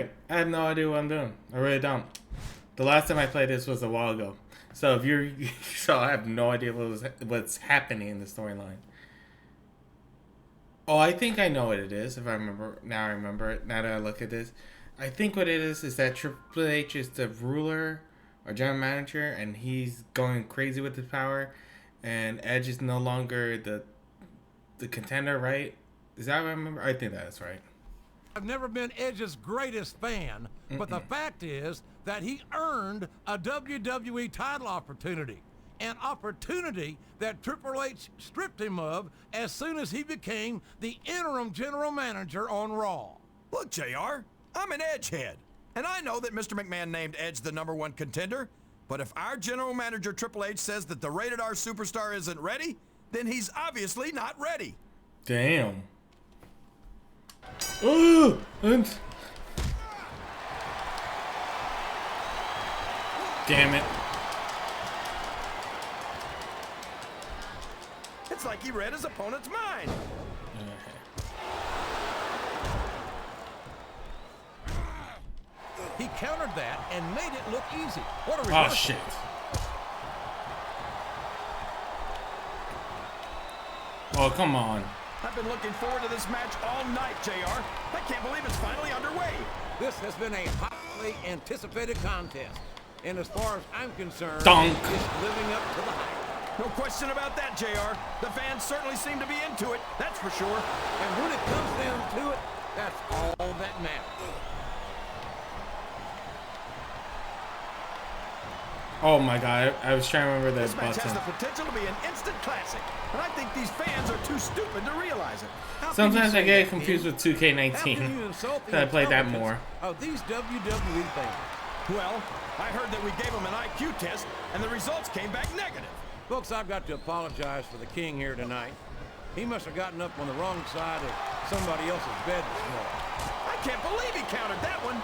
play. I have no idea what I'm doing. I really don't. The last time I played this was a while ago. So if you're, so I have no idea what's happening in the storyline. Oh, I think I know what it is. If I remember now, I remember it. Now that I look at this, I think what it is that Triple H is the ruler or general manager, and he's going crazy with his power, and Edge is no longer the contender, right? Is that what I remember? I think that's right. I've never been Edge's greatest fan, but the fact is that he earned a WWE title opportunity. An opportunity that Triple H stripped him of as soon as he became the interim general manager on Raw. Look, JR, I'm an Edge head, and I know that Mr. McMahon named Edge the #1 contender, but if our general manager Triple H says that the rated R superstar isn't ready, then he's obviously not ready. Damn. Ooh! Damn it. It's like he read his opponent's mind. He countered that and made it look easy. What a reversal. Oh, shit. Oh, come on. I've been looking forward to this match all night, JR. I can't believe it's finally underway. This has been a hotly anticipated contest. And as far as I'm concerned, Dunk. it's living up to the hype. No question about that, JR. The fans certainly seem to be into it, that's for sure. And when it comes down to it, that's all that matters. Oh my god, I was trying to remember that This match button. has the potential to be an instant classic, and I think these fans are too stupid to realize it. Sometimes I get that, confused with How can 2K19. you insult the I played that intelligence more. of these WWE fans? Well, I heard that we gave them an IQ test, and the results came back negative. Folks, I've got to apologize for the king here tonight. He must have gotten up on the wrong side of somebody else's bed this morning. I can't believe he countered that one.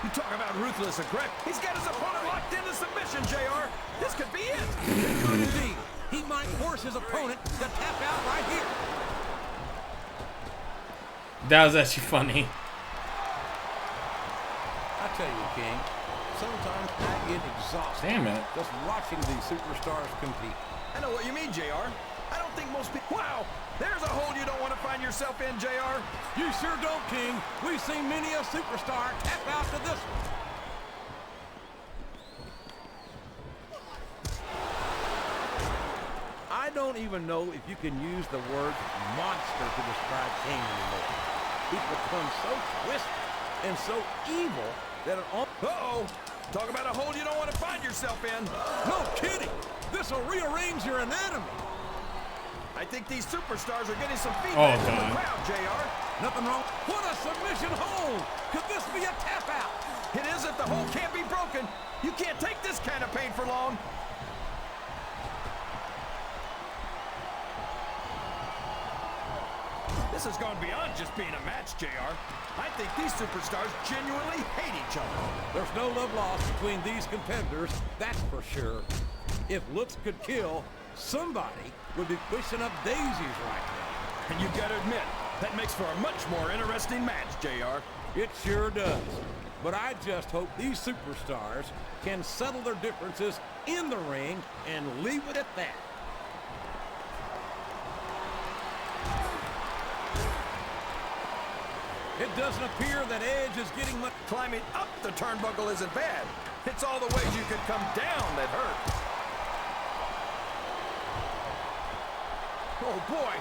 You talk about ruthless aggression. He's got his opponent locked into submission, JR. This could be it. It could indeed. He might force his opponent to tap out right here. That was actually funny. I tell you, King, sometimes I get exhausted. Damn it. Just watching these superstars compete. I know what you mean, JR. I don't think most people... Wow! There's a hole you don't want to find yourself in, JR. You sure don't, King. We've seen many a superstar tap out to this one. I don't even know if you can use the word monster to describe King anymore. He's become so twisted and so evil that it all... Uh-oh! Talk about a hole you don't want to find yourself in. No kidding! This'll rearrange your anatomy. I think these superstars are getting some feedback from the crowd, JR. Nothing wrong. What a submission hold! Could this be a tap out? It is if the hole can't be broken. You can't take this kind of pain for long. This has gone beyond just being a match, JR. I think these superstars genuinely hate each other. There's no love lost between these competitors, that's for sure. If looks could kill, somebody would be pushing up daisies right now. And you gotta admit, that makes for a much more interesting match, JR. It sure does. But I just hope these superstars can settle their differences in the ring and leave it at that. It doesn't appear that Edge is getting much... Climbing up the turnbuckle isn't bad. It's all the ways you could come down that hurt. Oh, boy.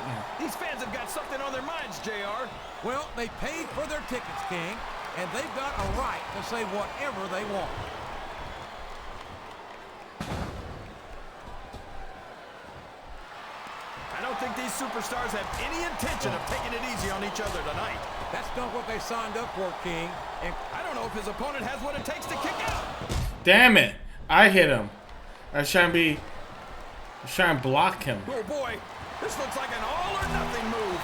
These fans have got something on their minds, JR. Well, they paid for their tickets, King, and they've got a right to say whatever they want. I don't think these superstars have any intention of taking it easy on each other tonight. That's not what they signed up for, King. And I don't know if his opponent has what it takes to kick out. Damn it. I hit him. I was trying to block him. Oh, boy. This looks like an all-or-nothing move.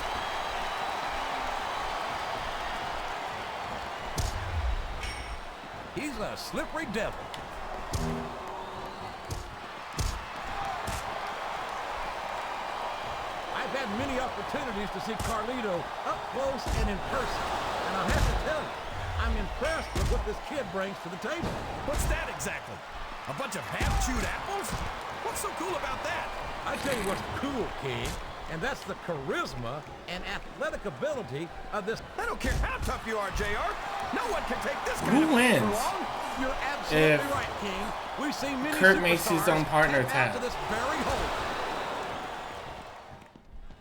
he's a slippery devil. I've had many opportunities to see Carlito up close and in person. And I have to tell you, I'm impressed with what this kid brings to the table. What's that exactly? A bunch of half-chewed apples? What's so cool about that? I tell you what's cool, King, and that's the charisma and athletic ability of this. I don't care how tough you are, JR. No one can take this kind Who of wins? for long. You're absolutely If right, King. We've seen many Kurt makes his superstars own partner tap out to tap. this very hole.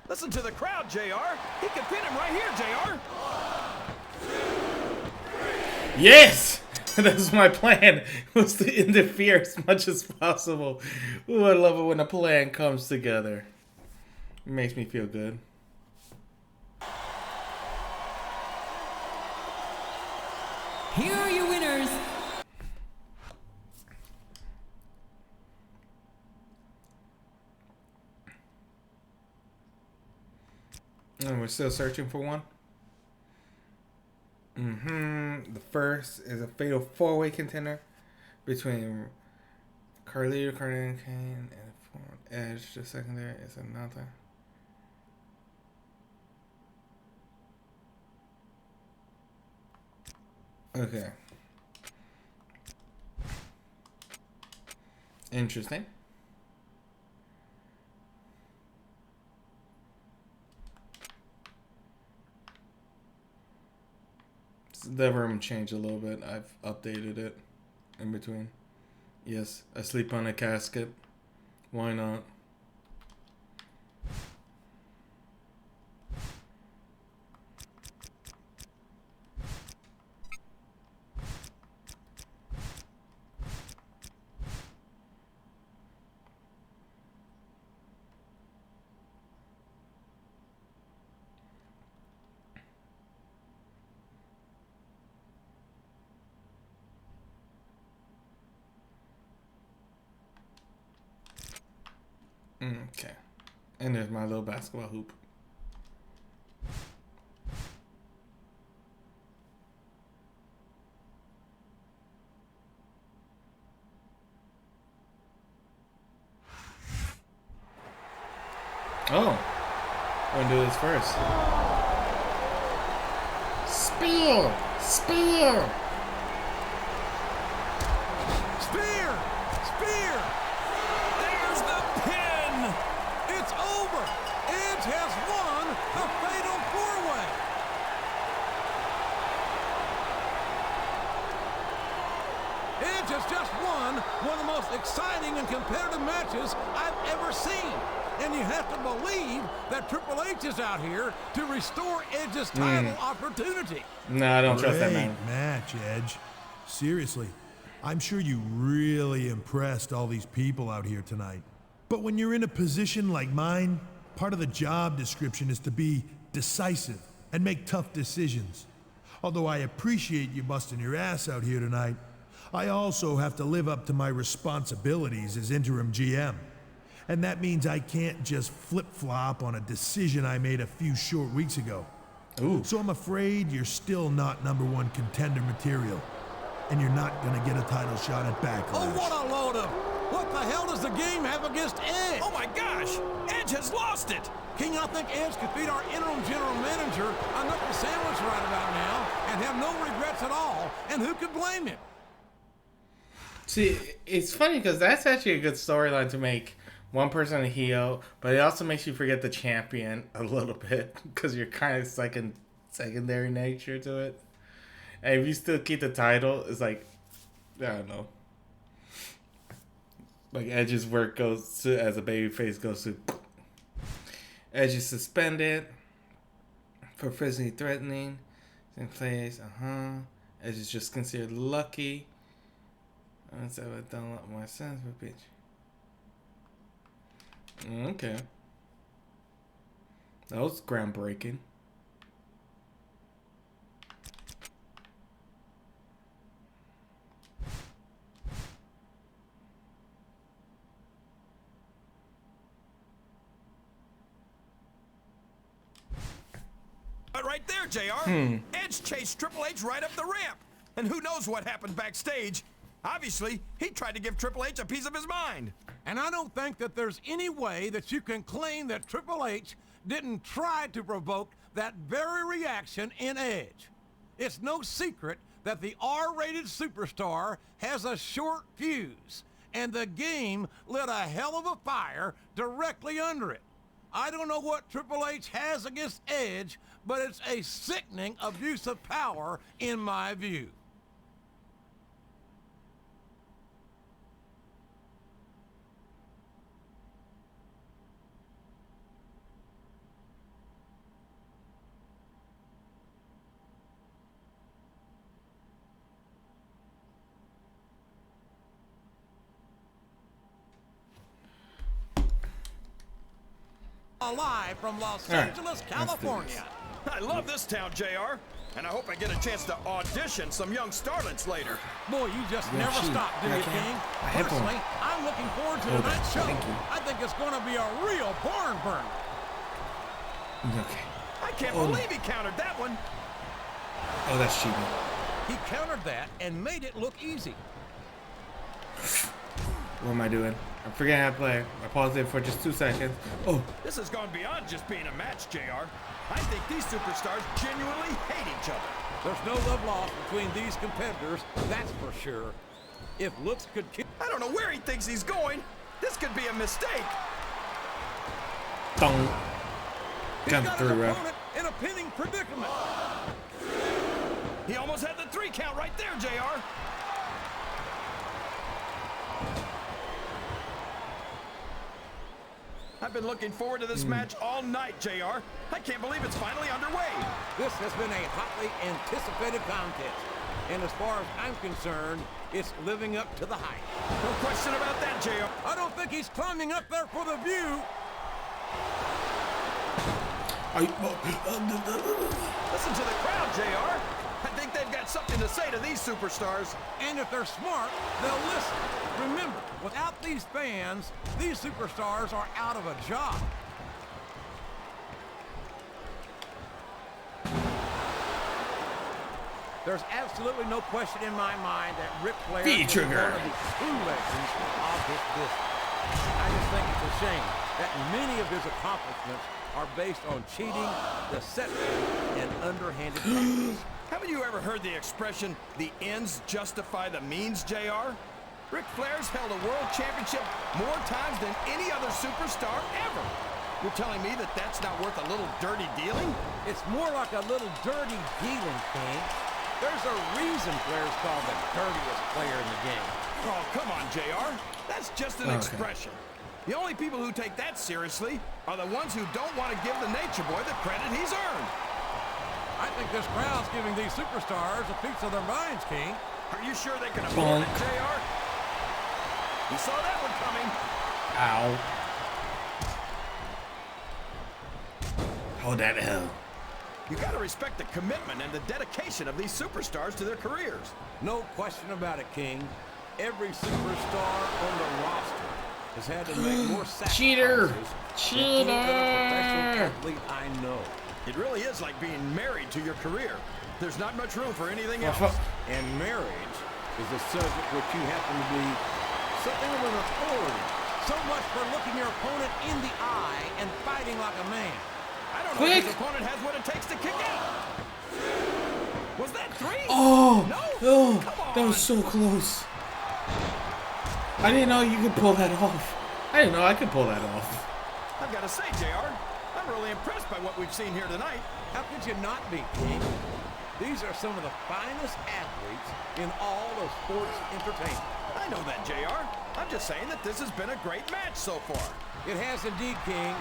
Listen to the crowd, JR. He can pin him right here, JR. Yes! That was my plan, was to interfere as much as possible. Ooh, I love it when a plan comes together. It makes me feel good. Here are your winners. And we're still searching for one. The first is a fatal four-way contender between Carlito, Kane, and Edge. The secondary is another. Okay. Interesting. The room changed a little bit. I've updated it in between. Yes, I sleep on a casket. Why not? Okay. And there's my little basketball hoop. Oh. I'm gonna do this first. Spear! Spear! Spear! Spear! There's the pin! It's over! Edge has won the fatal four-way! Edge has just won one of the most exciting and competitive matches I've ever seen. And you have to believe that Triple H is out here to restore Edge's title opportunity. No, I don't trust that Great man. match, Edge. Seriously, I'm sure you really impressed all these people out here tonight. But when you're in a position like mine, part of the job description is to be decisive and make tough decisions. Although I appreciate you busting your ass out here tonight, I also have to live up to my responsibilities as interim GM. And that means I can't just flip-flop on a decision I made a few short weeks ago. Ooh. So I'm afraid you're still not #1 contender material. And you're not gonna get a title shot at Backlash. Oh, what a load of... What the hell does the game have against Edge? Oh my gosh! Edge has lost it! King, I think Edge could beat our interim general manager a knuckle sandwich right about now and have no regrets at all. And who could blame him? See, it's funny because that's actually a good storyline to make one person a heel, but it also makes you forget the champion a little bit because you're kind of secondary nature to it. And if you still keep the title, it's like, I don't know. Like Edge's work goes to, as a babyface goes to. Edge is suspended for physically threatening. In place, Edge is just considered lucky. So I don't let my sons for bitch. Okay. That was groundbreaking. But right there, JR. Edge chased Triple H right up the ramp. And who knows what happened backstage. Obviously, he tried to give Triple H a piece of his mind. And I don't think that there's any way that you can claim that Triple H didn't try to provoke that very reaction in Edge. It's no secret that the R-rated superstar has a short fuse, and the game lit a hell of a fire directly under it. I don't know what Triple H has against Edge, but it's a sickening abuse of power in my view. Live from Los Angeles, California. I love this town, JR. And I hope I get a chance to audition some young starlets later. Boy, you just never stop, do you, King? Personally, I'm looking forward to tonight's show. I think it's going to be a real barn burner. Okay. I can't believe he countered that one. Oh, that's cheating. He countered that and made it look easy. What am I doing? I'm forgetting how to play. I paused it for just 2 seconds. Oh. This has gone beyond just being a match, JR. I think these superstars genuinely hate each other. There's no love lost between these competitors, that's for sure. If looks could kill... I don't know where he thinks he's going. This could be a mistake. Dong. Got his opponent in a pinning predicament. He almost had the 3 count right there, JR. I've been looking forward to this match all night, JR. I can't believe it's finally underway. This has been a hotly anticipated contest. And as far as I'm concerned, it's living up to the hype. No question about that, JR. I don't think he's climbing up there for the view. Listen to the crowd, JR. I think they've got something to say to these superstars. And if they're smart, they'll listen. Remember, without these fans, these superstars are out of a job. There's absolutely no question in my mind that Ric Flair is one of the true legends of this business. I just think it's a shame that many of his accomplishments are based on cheating, deception, and underhanded practice. Haven't you ever heard the expression, the ends justify the means, JR? Ric Flair's held a world championship more times than any other superstar ever. You're telling me that that's not worth a little dirty dealing? It's more like a little dirty dealing, King. There's a reason Flair's called the dirtiest player in the game. Oh, come on, JR. That's just an expression. The only people who take that seriously are the ones who don't want to give the Nature Boy the credit he's earned. I think this crowd's giving these superstars a piece of their minds, King. Are you sure they can afford it, JR? You saw that one coming. Ow. Hold that L. You gotta respect the commitment and the dedication of these superstars to their careers. No question about it, King. Every superstar on the roster has had to make more sacrifices Cheater! than a professional athlete I know. It really is like being married to your career. There's not much room for anything else. And marriage is a subject which you happen to be something of an authority. So much for looking your opponent in the eye and fighting like a man. I don't know if his opponent has what it takes to kick out. Was that 3? Oh! No? Oh! Come on. That was so close. I didn't know you could pull that off. I didn't know I could pull that off. I've got to say, JR, I'm really impressed by what we've seen here tonight. How could you not be, King? These are some of the finest athletes in all of sports entertainment. I know that, JR. I'm just saying that this has been a great match so far. It has indeed, King,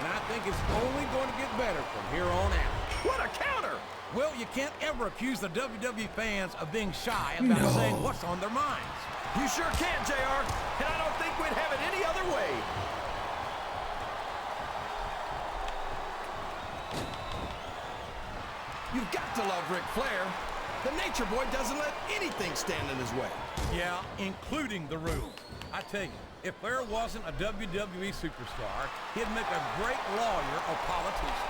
and I think it's only going to get better from here on out. What a counter! Well, you can't ever accuse the WWE fans of being shy about saying what's on their minds. You sure can, JR, and I don't think we'd have it any other way. You've got to love Ric Flair. The Nature Boy doesn't let anything stand in his way. Yeah, including the rules. I tell you, if Flair wasn't a WWE superstar, he'd make a great lawyer or politician.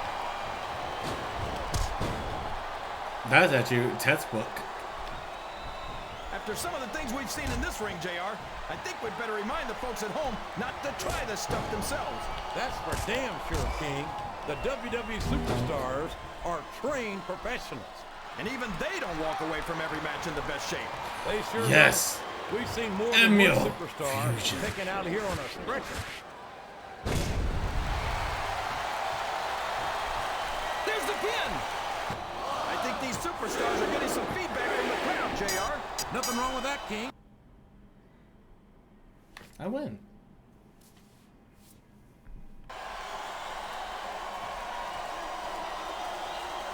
That's actually a textbook. After some of the things we've seen in this ring, JR, I think we'd better remind the folks at home not to try this stuff themselves. That's for damn sure, King. The WWE superstars are trained professionals. And even they don't walk away from every match in the best shape. They sure Yes. don't. We've seen more than one Emil superstar Fusion. taken out here on a stretcher. There's the pin. I think these superstars are getting some feedback from the crowd, JR. Nothing wrong with that, King. I win.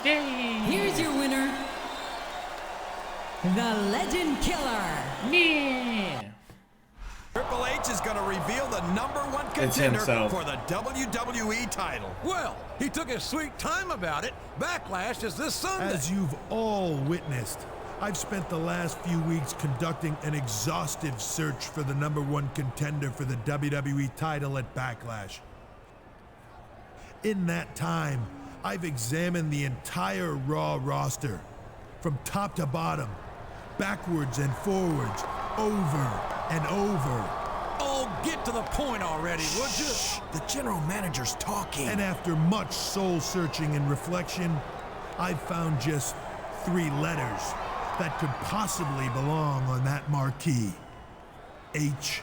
Yay! Here's your winner, the Legend Killer. Yeah! Triple H is going to reveal the #1 It's contender himself. for the WWE title. Well, he took his sweet time about it. Backlash is this Sunday. As you've all witnessed, I've spent the last few weeks conducting an exhaustive search for the #1 contender for the WWE title at Backlash. In that time, I've examined the entire Raw roster, from top to bottom, backwards and forwards, over and over. Oh, get to the point already, would you? The general manager's talking. And after much soul-searching and reflection, I've found just 3 letters that could possibly belong on that marquee. HHH.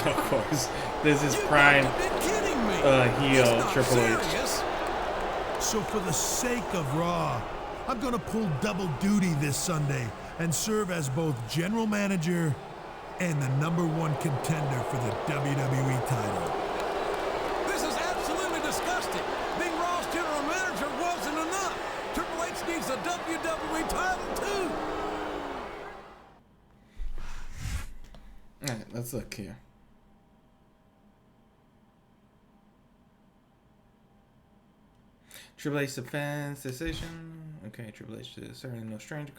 Of course. This is prime You've got to be kidding me. heel It's not Triple H. serious. So for the sake of Raw, I'm gonna pull double duty this Sunday and serve as both general manager and the #1 contender for the WWE title. This is absolutely disgusting. Being Raw's general manager wasn't enough. Triple H needs a WWE title, too. Alright, let's look here. Triple H defense decision. Okay, Triple H is certainly no stranger,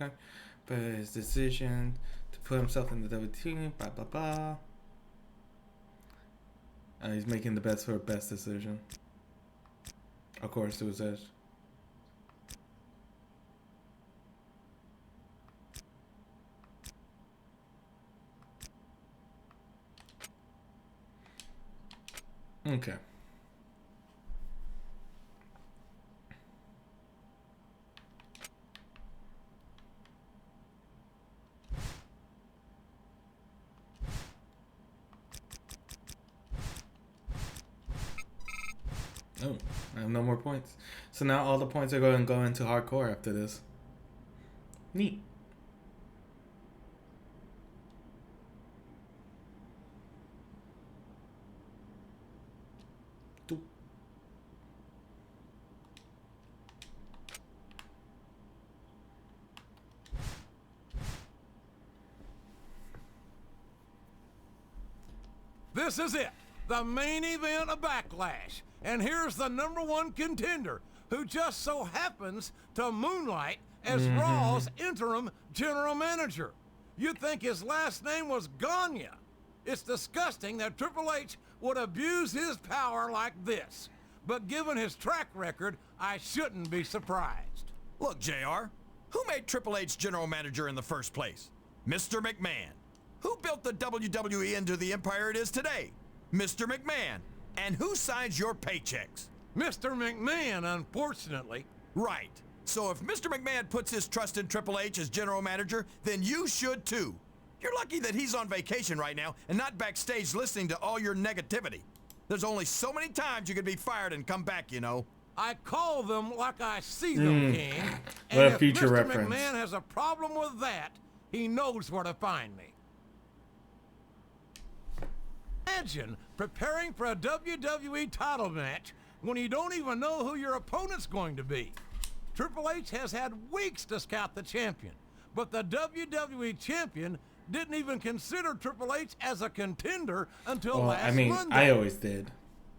but his decision to put himself in the WWE, blah blah blah. He's making the best for best decision. Of course, it was Edge. Okay. Oh, I have no more points. So now all the points are going to go into hardcore after this. Neat. Doop. This is it. The main event of Backlash. And here's the #1 contender, who just so happens to moonlight as Raw's interim general manager. You'd think his last name was Gagne. It's disgusting that Triple H would abuse his power like this. But given his track record, I shouldn't be surprised. Look, JR, who made Triple H general manager in the first place? Mr. McMahon. Who built the WWE into the empire it is today? Mr. McMahon. And who signs your paychecks? Mr. McMahon, unfortunately. Right. So if Mr. McMahon puts his trust in Triple H as general manager, then you should too. You're lucky that he's on vacation right now and not backstage listening to all your negativity. There's only so many times you could be fired and come back, you know. I call them like I see them, King. And What a if future Mr. reference. McMahon has a problem with that, he knows where to find me. Imagine preparing for a WWE title match when you don't even know who your opponent's going to be. Triple H has had weeks to scout the champion, but the WWE champion didn't even consider Triple H as a contender until Well, last I mean, Monday. I always did.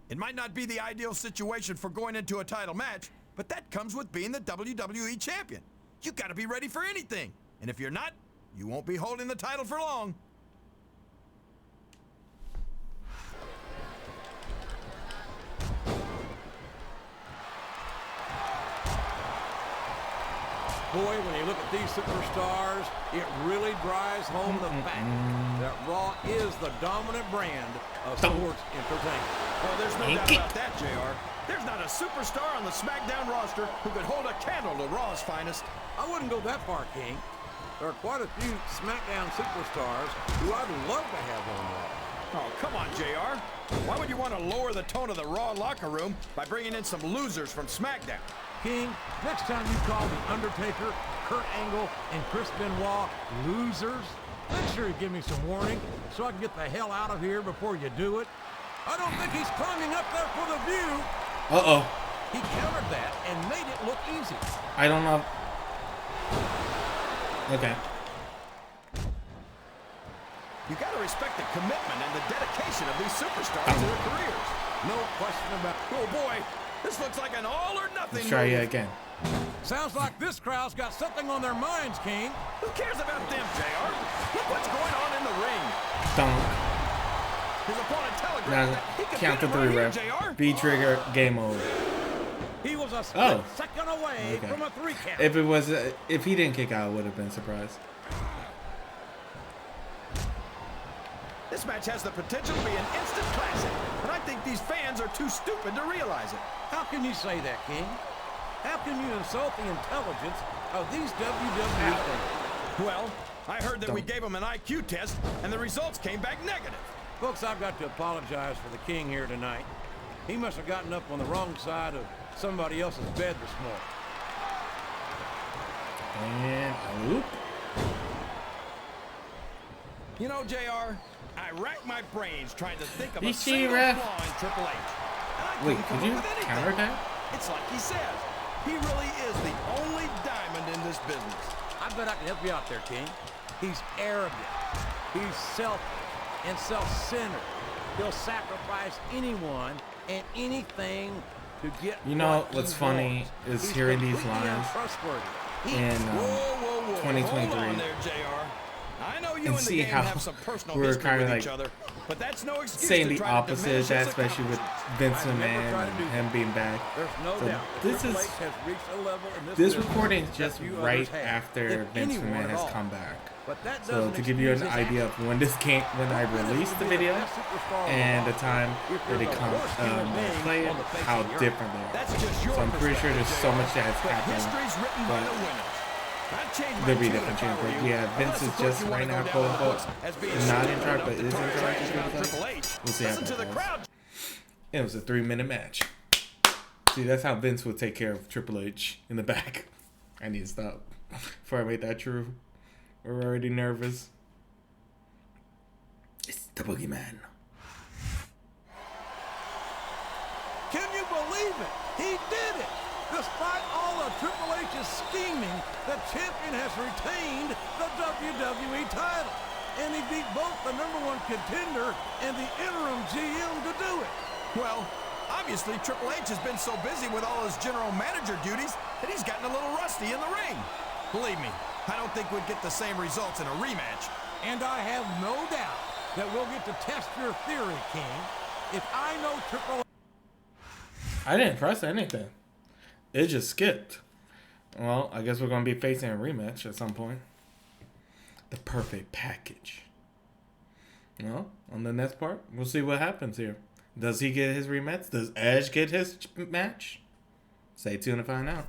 It might not be the ideal situation for going into a title match, but that comes with being the WWE champion. You gotta be ready for anything. And if you're not, you won't be holding the title for long. Boy, when you look at these superstars, it really drives home the fact that Raw is the dominant brand of sports entertainment. Oh, there's no doubt about that, JR. There's not a superstar on the SmackDown roster who could hold a candle to Raw's finest. I wouldn't go that far, King. There are quite a few SmackDown superstars who I'd love to have on Raw. Oh, come on, JR. Why would you want to lower the tone of the Raw locker room by bringing in some losers from SmackDown? King, next time you call The Undertaker, Kurt Angle, and Chris Benoit losers, make sure you give me some warning so I can get the hell out of here before you do it. I don't think he's climbing up there for the view. Uh-oh. He countered that and made it look easy. I don't know. Okay. You gotta respect the commitment and the dedication of these superstars to their careers. No question about it. Oh boy, this looks like an all or nothing Let's try move. it again. Sounds like this crowd's got something on their minds, King. Who cares about them, JR? Look what's going on in the ring. Dunk. His opponent telegraphed Now, that he could count to beat him three, right ref. here, JR. V-trigger, game over. He was a split Oh. second away Okay. from a 3 count. If he didn't kick out, I would have been surprised. This match has the potential to be an instant classic, and I think these fans are too stupid to realize it. How can you say that, King? How can you insult the intelligence of these WWE fans? Well, I heard that we gave them an IQ test, and the results came back negative. Folks, I've got to apologize for the King here tonight. He must have gotten up on the wrong side of somebody else's bed this morning. And oop. You know, JR, I racked my brains trying to think of You a see, single ref? flaw in Triple H. And I Wait, couldn't come could you up with anything. counter that? It's like he says, he really is the only diamond in this business. I bet I can help you out there, King. He's arrogant. He's selfish and self-centered. He'll sacrifice anyone and anything to get You know what what's he funny wants. is He's hearing these completely lines untrustworthy. in Whoa. 2023. Hold on there, JR. I know you And and the see game how have some personal we're history kinda with like each other, but that's no excuse saying to the try to opposite diminish of that, his especially with accomplishments. Vince I've never McMahon tried to and do him that. being back. There's no So doubt that this Triple is- H has reached a level in this This business recording is that just few right others have, after if Vince anyone McMahon at has all. come back. But that So doesn't to give you an excuse his idea of actions. when this came, when I released the video and the time that it comes play it, how different they are. That's just your So I'm pretty sure there's so much that has but happened. history's written by but the winners. I'd change my There'll be tune different if I changes, were but you. yeah, Vince Unless, is of course, just you wanna right go now, down quote the unquote, books as being not in stupid charge, enough but to is in talk charge. trash It about feels like. Triple H. We'll see how Listen to that the goes. crowd. It was a 3-minute match. See, that's how Vince would take care of Triple H in the back. I need to stop before I make that true. We're already nervous. It's the boogeyman. Can you believe it? He did it! Despite all of Triple H's scheming, the champion has retained the WWE title. And he beat both the #1 contender and the interim GM to do it. Well, obviously Triple H has been so busy with all his general manager duties that he's gotten a little rusty in the ring. Believe me, I don't think we'd get the same results in a rematch. And I have no doubt that we'll get to test your theory, King. If I know Triple H... I didn't press anything. It just skipped. Well, I guess we're going to be facing a rematch at some point. The perfect package. Well, on the next part, we'll see what happens here. Does he get his rematch? Does Edge get his match? Stay tuned to find out.